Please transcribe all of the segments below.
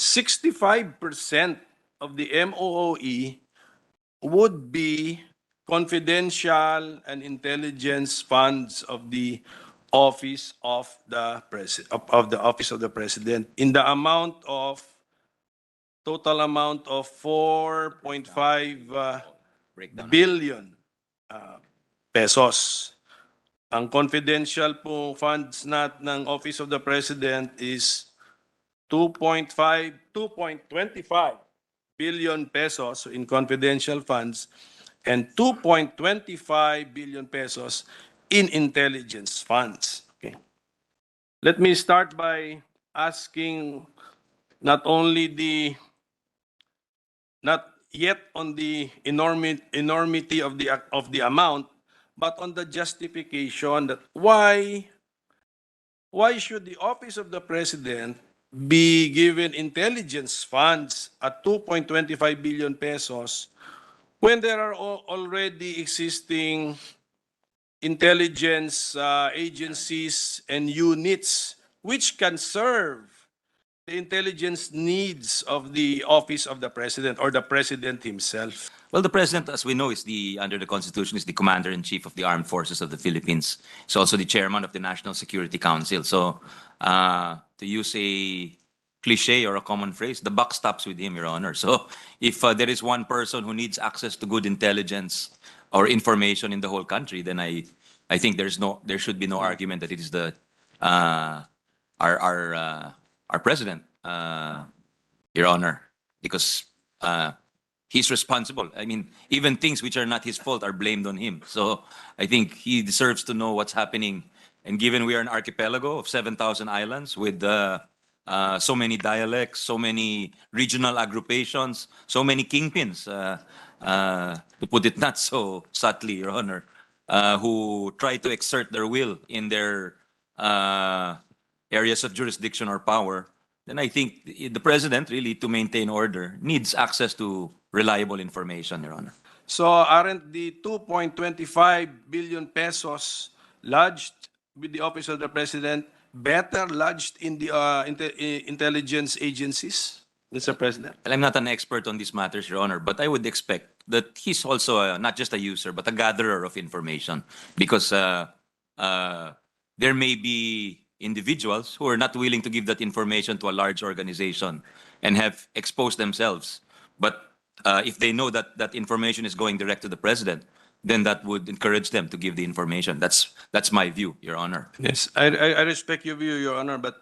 65% of the MOOE would be confidential and intelligence funds of the office of the president of the office of the president in the amount of total amount of 4.5 billion pesos. Ang confidential po funds ng Office of the President is 2.25 billion pesos in confidential funds and 2.25 billion pesos in intelligence funds. Okay. Let me start by asking not yet on the enormity of the amount, but on the justification that why should the office of the president be given intelligence funds at 2.25 billion pesos when there are already existing intelligence agencies and units which can serve the intelligence needs of the office of the president or the president himself? Well, the president, as we know, is under the Constitution, is the commander-in-chief of the armed forces of the Philippines. He's also the chairman of the National Security Council. So, to use a cliche or a common phrase, the buck stops with him, Your Honor. So, if there is one person who needs access to good intelligence or information in the whole country, then I think there should be no argument that it is our president, Your Honor, because he's responsible. I mean, even things which are not his fault are blamed on him. So I think he deserves to know what's happening. And given we are an archipelago of 7,000 islands with so many dialects, so many regional agrupations, so many kingpins, to put it not so subtly, Your Honor, who try to exert their will in their areas of jurisdiction or power, then I think the president, really, to maintain order, needs access to reliable information, Your Honor. So aren't the 2.25 billion pesos lodged with the office of the president better lodged in the intelligence agencies, Mr. President? Well, I'm not an expert on these matters, Your Honor, but I would expect that he's also not just a user, but a gatherer of information, because there may be individuals who are not willing to give that information to a large organization and have exposed themselves. But if they know that that information is going direct to the president, then that would encourage them to give the information. That's my view, Your Honor. Yes, I respect your view, Your Honor, but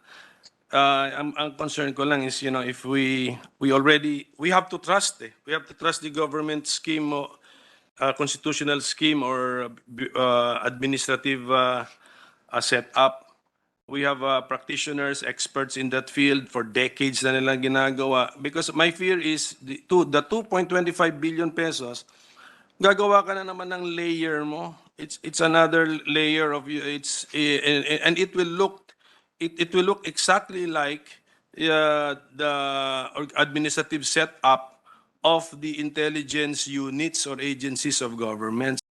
ang concern ko lang is, if we have to trust the government scheme, constitutional scheme or administrative setup. We have practitioners, experts in that field for decades na nilang ginagawa. Because my fear is the 2.25 billion pesos, gagawa ka na naman ng layer mo. It's another layer of and it will look exactly like the administrative setup of the intelligence units or agencies of government.